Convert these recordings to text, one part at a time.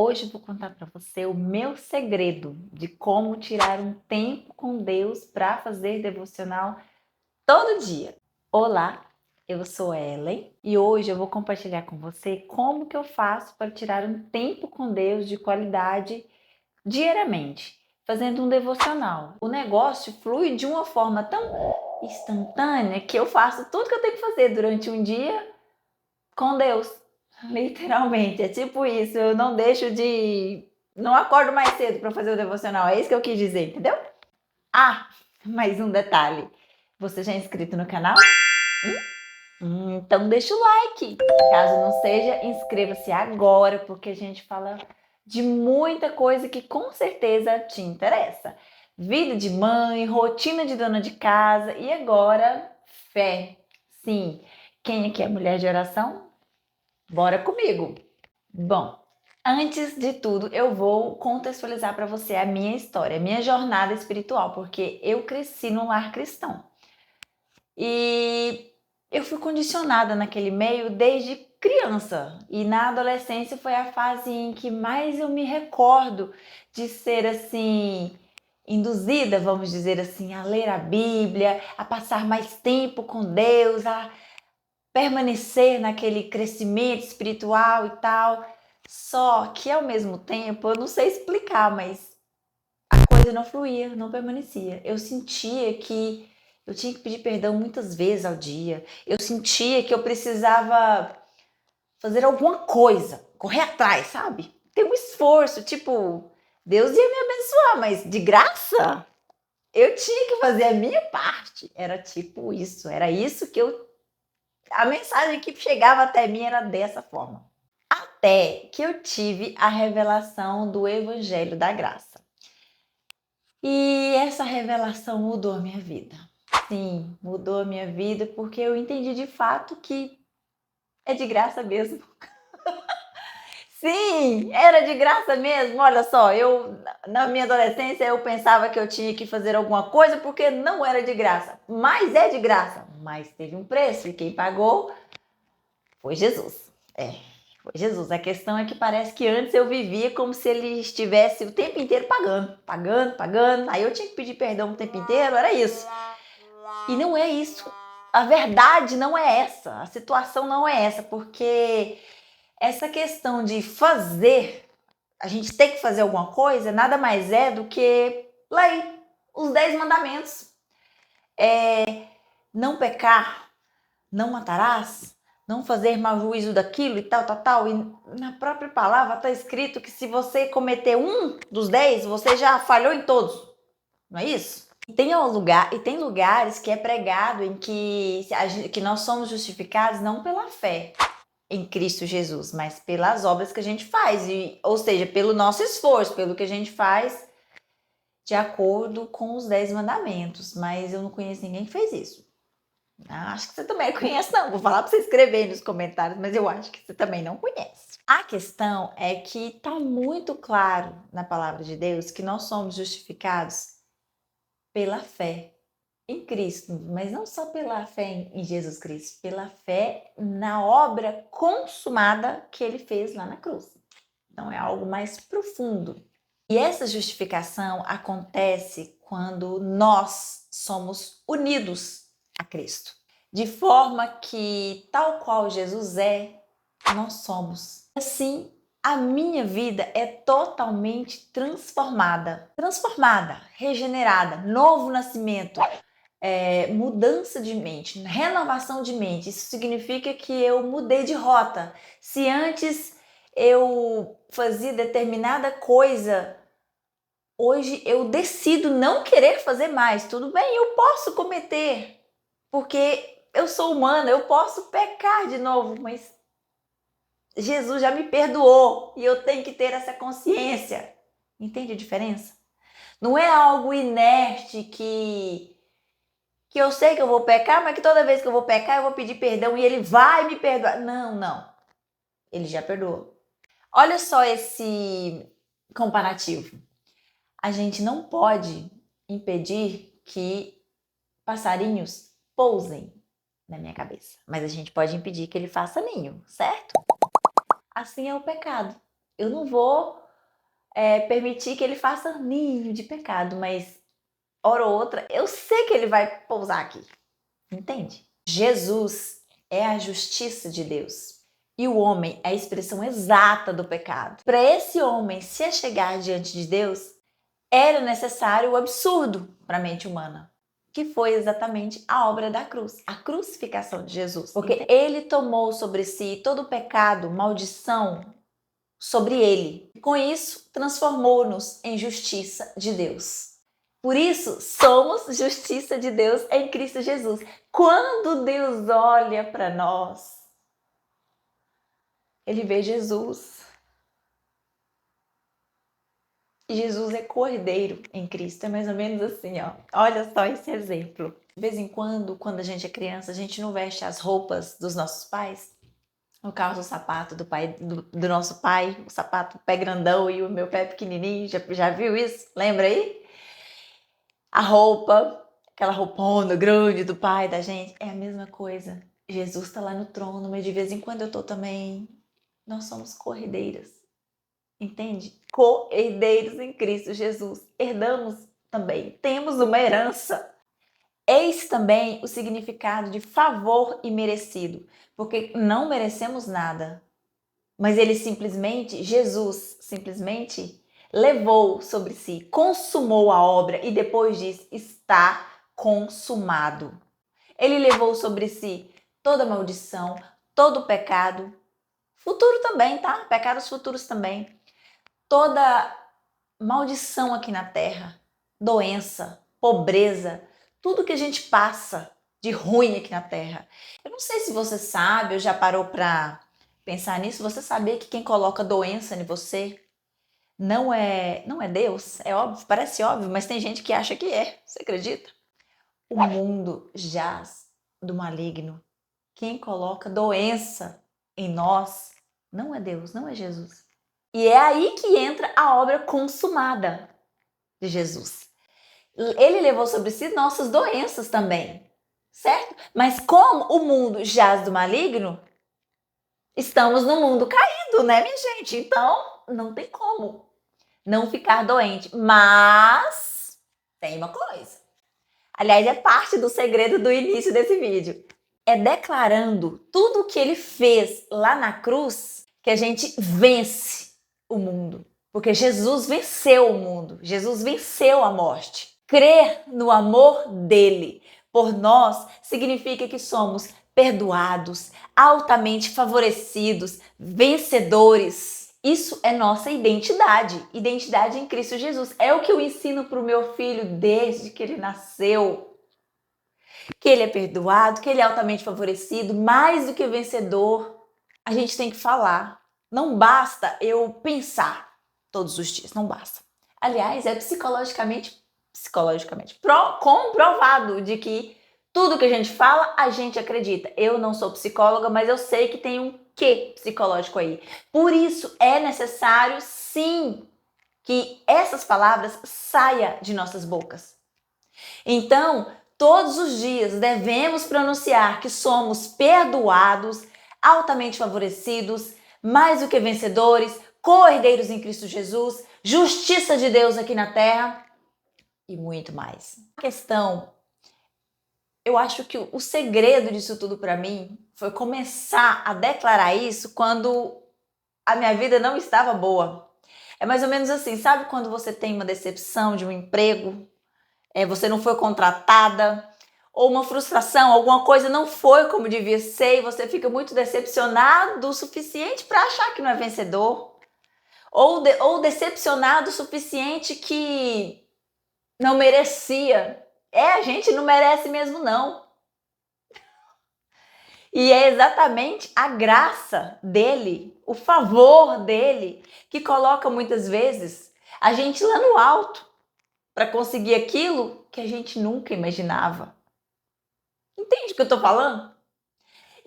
Hoje eu vou contar para você o meu segredo de como tirar um tempo com Deus para fazer devocional todo dia. Olá, eu sou Ellen e hoje eu vou compartilhar com você como que eu faço para tirar um tempo com Deus de qualidade diariamente, fazendo um devocional. O negócio flui de uma forma tão instantânea que eu faço tudo que eu tenho que fazer durante um dia com Deus. Literalmente, é tipo isso. Eu não deixo de. Não acordo mais cedo para fazer o devocional. É isso que eu quis dizer, entendeu? Ah, mais um detalhe. Você já é inscrito no canal? Então deixa o like. Caso não seja, inscreva-se agora, porque a gente fala de muita coisa que com certeza te interessa. Vida de mãe, rotina de dona de casa e agora fé. Sim, quem aqui é mulher de oração? Bora comigo! Bom, antes de tudo, eu vou contextualizar para você a minha história, a minha jornada espiritual, porque eu cresci num lar cristão. E eu fui condicionada naquele meio desde criança. E na adolescência foi a fase em que mais eu me recordo de ser assim, induzida, vamos dizer assim, a ler a Bíblia, a passar mais tempo com Deus, a permanecer naquele crescimento espiritual e tal. Só que ao mesmo tempo, eu não sei explicar, mas a coisa não fluía, não permanecia. Eu sentia que eu tinha que pedir perdão muitas vezes ao dia. Eu sentia que eu precisava fazer alguma coisa, correr atrás, sabe? Ter um esforço, tipo, Deus ia me abençoar, mas de graça? Eu tinha que fazer a minha parte. Era tipo isso, era isso que eu a mensagem que chegava até mim era dessa forma. Até que eu tive a revelação do Evangelho da Graça. E essa revelação mudou a minha vida. Sim, mudou a minha vida porque eu entendi de fato que é de graça mesmo. Sim, era de graça mesmo. Olha só, eu na minha adolescência eu pensava que eu tinha que fazer alguma coisa porque não era de graça. Mas é de graça. Mas teve um preço e quem pagou foi Jesus. Foi Jesus. A questão é que parece que antes eu vivia como se ele estivesse o tempo inteiro pagando, pagando, pagando. Aí eu tinha que pedir perdão o tempo inteiro, era isso. E não é isso. A verdade não é essa. A situação não é essa, porque essa questão de fazer, a gente tem que fazer alguma coisa, nada mais é do que lei, os 10 mandamentos. Não pecar, não matarás, não fazer mau juízo daquilo e tal, tal, tal. E na própria palavra está escrito que se você cometer um dos 10, você já falhou em todos. Não é isso? E tem lugares que é pregado em que nós somos justificados não pela fé em Cristo Jesus, mas pelas obras que a gente faz. Ou seja, pelo nosso esforço, pelo que a gente faz de acordo com os 10 mandamentos. Mas eu não conheço ninguém que fez isso. Acho que você também conhece, não. Vou falar para você escrever aí nos comentários, mas eu acho que você também não conhece. A questão é que está muito claro na palavra de Deus que nós somos justificados pela fé em Cristo, mas não só pela fé em Jesus Cristo, pela fé na obra consumada que ele fez lá na cruz. Então é algo mais profundo. E essa justificação acontece quando nós somos unidos a Cristo. De forma que, tal qual Jesus é, nós somos. Assim, a minha vida é totalmente transformada. Transformada, regenerada, novo nascimento, mudança de mente, renovação de mente. Isso significa que eu mudei de rota. Se antes eu fazia determinada coisa, hoje eu decido não querer fazer mais. Tudo bem, eu posso cometer, porque eu sou humana, eu posso pecar de novo, mas Jesus já me perdoou e eu tenho que ter essa consciência. Entende a diferença? Não é algo inerte que eu sei que eu vou pecar, mas que toda vez que eu vou pecar eu vou pedir perdão e ele vai me perdoar. Não, não. Ele já perdoou. Olha só esse comparativo. A gente não pode impedir que passarinhos pousem na minha cabeça, mas a gente pode impedir que ele faça ninho, certo? Assim é o pecado. Eu não vou permitir que ele faça ninho de pecado, mas hora ou outra eu sei que ele vai pousar aqui. Entende? Jesus é a justiça de Deus. E o homem é a expressão exata do pecado. Para esse homem se achegar diante de Deus, era necessário o absurdo para a mente humana, que foi exatamente a obra da cruz, a crucificação de Jesus. Porque ele tomou sobre si todo o pecado, maldição sobre ele. Com isso, transformou-nos em justiça de Deus. Por isso, somos justiça de Deus em Cristo Jesus. Quando Deus olha para nós, ele vê Jesus. E Jesus é cordeiro em Cristo. É mais ou menos assim, ó. Olha só esse exemplo. De vez em quando a gente é criança, a gente não veste as roupas dos nossos pais. No caso, o sapato do nosso pai, o sapato pé grandão e o meu pé pequenininho. Já viu isso? Lembra aí? A roupa, aquela roupona grande do pai da gente, é a mesma coisa. Jesus está lá no trono, mas de vez em quando eu tô também. Nós somos cordeiras. Entende? Co-herdeiros em Cristo Jesus. Herdamos também. Temos uma herança. Eis também o significado de favor imerecido, porque não merecemos nada, mas ele Jesus simplesmente levou sobre si, consumou a obra e depois diz: está consumado. Ele levou sobre si toda maldição, todo pecado, futuro também, tá? Pecados futuros também. Toda maldição aqui na terra, doença, pobreza, tudo que a gente passa de ruim aqui na terra. Eu não sei se você sabe, ou já parou para pensar nisso, você sabia que quem coloca doença em você não é Deus? É óbvio, parece óbvio, mas tem gente que acha que é. Você acredita? O mundo jaz do maligno. Quem coloca doença em nós não é Deus, não é Jesus. E é aí que entra a obra consumada de Jesus. Ele levou sobre si nossas doenças também, certo? Mas como o mundo jaz do maligno, estamos no mundo caído, né, minha gente? Então, não tem como não ficar doente. Mas tem uma coisa. Aliás, é parte do segredo do início desse vídeo. É declarando tudo o que ele fez lá na cruz que a gente vence o mundo. Porque Jesus venceu o mundo. Jesus venceu a morte. Crer no amor dele por nós significa que somos perdoados, altamente favorecidos, vencedores. Isso é nossa identidade. Identidade em Cristo Jesus. É o que eu ensino para o meu filho desde que ele nasceu. Que ele é perdoado, que ele é altamente favorecido, mais do que vencedor. A gente tem que falar. Não basta eu pensar todos os dias, não basta. Aliás, é psicologicamente comprovado de que tudo que a gente fala, a gente acredita. Eu não sou psicóloga, mas eu sei que tem um quê psicológico aí. Por isso é necessário, sim, que essas palavras saiam de nossas bocas. Então, todos os dias devemos pronunciar que somos perdoados, altamente favorecidos, mais do que vencedores, co-herdeiros em Cristo Jesus, justiça de Deus aqui na terra e muito mais. A questão, eu acho que o segredo disso tudo para mim foi começar a declarar isso quando a minha vida não estava boa. É mais ou menos assim, sabe quando você tem uma decepção de um emprego? Você não foi contratada, ou uma frustração, alguma coisa não foi como devia ser e você fica muito decepcionado o suficiente para achar que não é vencedor, ou decepcionado o suficiente que não merecia. A gente não merece mesmo não. E é exatamente a graça dele, o favor dele, que coloca muitas vezes a gente lá no alto para conseguir aquilo que a gente nunca imaginava. Entende o que eu tô falando?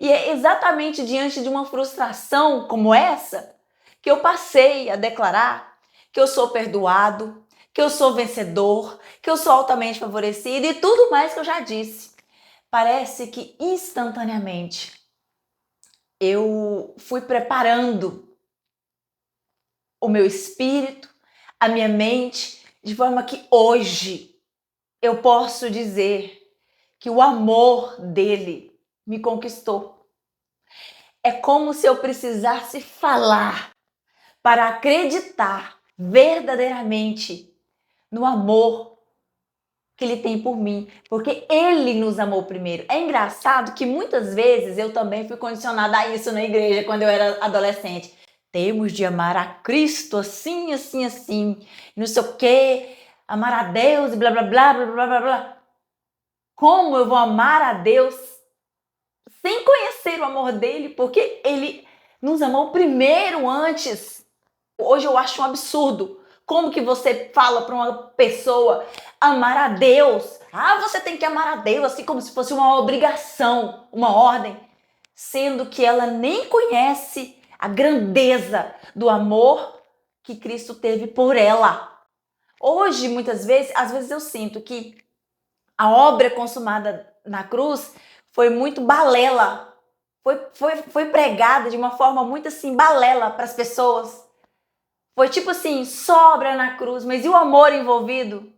E é exatamente diante de uma frustração como essa que eu passei a declarar que eu sou perdoado, que eu sou vencedor, que eu sou altamente favorecido e tudo mais que eu já disse. Parece que instantaneamente eu fui preparando o meu espírito, a minha mente, de forma que hoje eu posso dizer que o amor dele me conquistou. É como se eu precisasse falar para acreditar verdadeiramente no amor que ele tem por mim, porque ele nos amou primeiro. É engraçado que muitas vezes eu também fui condicionada a isso na igreja quando eu era adolescente. Temos de amar a Cristo assim, assim, assim, não sei o quê, amar a Deus e blá, blá, blá, blá, blá, blá, blá. Como eu vou amar a Deus sem conhecer o amor dele? Porque ele nos amou primeiro antes. Hoje eu acho um absurdo. Como que você fala para uma pessoa amar a Deus? Ah, você tem que amar a Deus, assim como se fosse uma obrigação, uma ordem, sendo que ela nem conhece a grandeza do amor que Cristo teve por ela. Hoje, muitas vezes, às vezes eu sinto que a obra consumada na cruz foi muito balela. Foi pregada de uma forma muito assim, balela para as pessoas. Foi tipo assim, sobra na cruz, mas e o amor envolvido?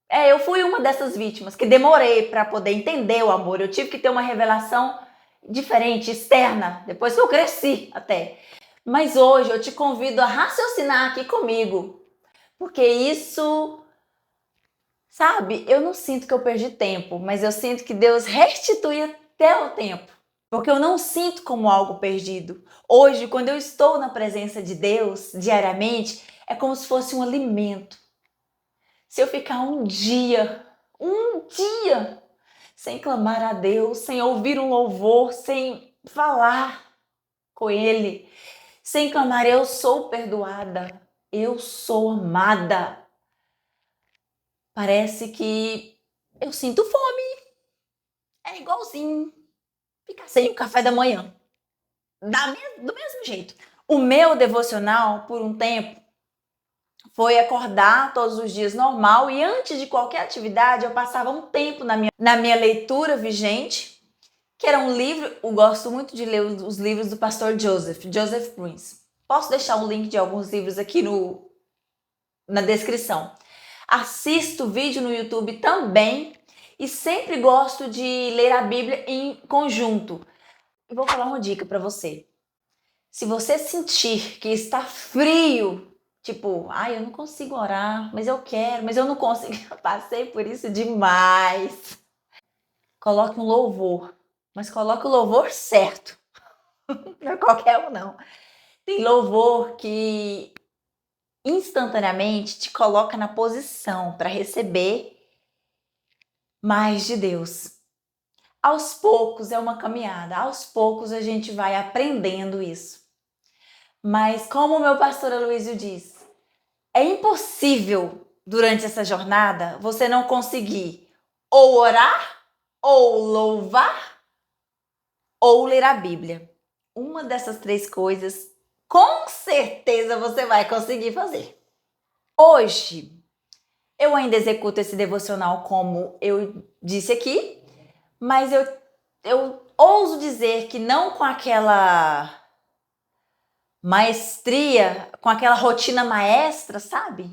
Eu fui uma dessas vítimas que demorei para poder entender o amor. Eu tive que ter uma revelação diferente, externa, depois que eu cresci até. Mas hoje eu te convido a raciocinar aqui comigo, porque isso, sabe, eu não sinto que eu perdi tempo, mas eu sinto que Deus restitui até o tempo. Porque eu não sinto como algo perdido. Hoje, quando eu estou na presença de Deus diariamente, é como se fosse um alimento. Se eu ficar um dia, sem clamar a Deus, sem ouvir um louvor, sem falar com Ele, sem clamar, eu sou perdoada, eu sou amada. Parece que eu sinto fome. É igualzinho ficar sem o café da manhã. Do mesmo jeito. O meu devocional, por um tempo, foi acordar todos os dias normal e antes de qualquer atividade eu passava um tempo na minha leitura vigente, que era um livro, eu gosto muito de ler os livros do pastor Joseph Prince. Posso deixar um link de alguns livros aqui na descrição. Assisto vídeo no YouTube também e sempre gosto de ler a Bíblia em conjunto. Eu vou falar uma dica para você. Se você sentir que está frio, tipo, eu não consigo orar, mas eu quero, mas eu não consigo, eu passei por isso demais. Coloque um louvor, mas coloque o louvor certo, não é qualquer um não. Tem louvor que instantaneamente te coloca na posição para receber mais de Deus. Aos poucos é uma caminhada, aos poucos a gente vai aprendendo isso. Mas como o meu pastor Aloysio diz, é impossível durante essa jornada você não conseguir ou orar, ou louvar, ou ler a Bíblia. Uma dessas três coisas, com certeza você vai conseguir fazer. Hoje, eu ainda executo esse devocional como eu disse aqui, mas eu ouso dizer que não com aquela maestria, com aquela rotina maestra, sabe?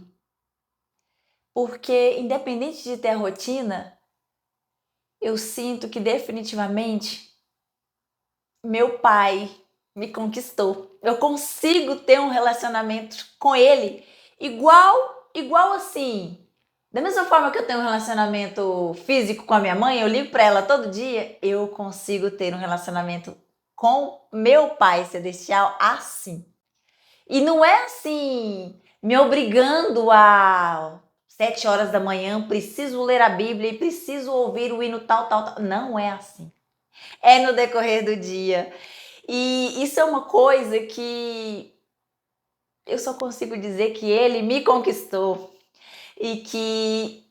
Porque independente de ter a rotina, eu sinto que definitivamente meu pai me conquistou. Eu consigo ter um relacionamento com ele igual assim. Da mesma forma que eu tenho um relacionamento físico com a minha mãe, eu ligo para ela todo dia, eu consigo ter um relacionamento com meu pai celestial assim. E não é assim, me obrigando a 7 horas da manhã, preciso ler a Bíblia e preciso ouvir o hino tal, tal, tal. Não é assim. É no decorrer do dia. E isso é uma coisa que eu só consigo dizer que ele me conquistou e que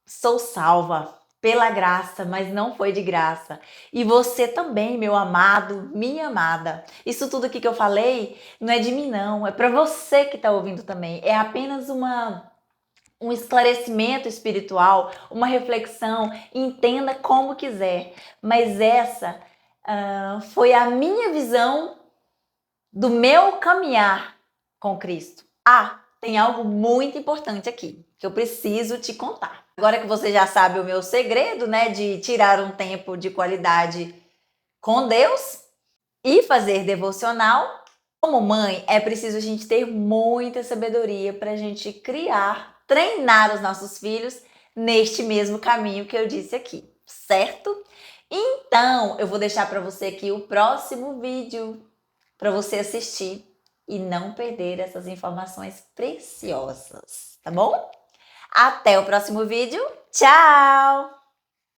sou salva pela graça, mas não foi de graça. E você também, meu amado, minha amada. Isso tudo aqui que eu falei não é de mim não, é para você que está ouvindo também. É apenas um esclarecimento espiritual, uma reflexão, entenda como quiser. Mas essa foi a minha visão do meu caminhar com Cristo. Ah, tem algo muito importante aqui que eu preciso te contar. Agora que você já sabe o meu segredo, né, de tirar um tempo de qualidade com Deus e fazer devocional, como mãe, é preciso a gente ter muita sabedoria para a gente criar, treinar os nossos filhos neste mesmo caminho que eu disse aqui, certo? Então, eu vou deixar para você aqui o próximo vídeo para você assistir e não perder essas informações preciosas, tá bom? Até o próximo vídeo. Tchau!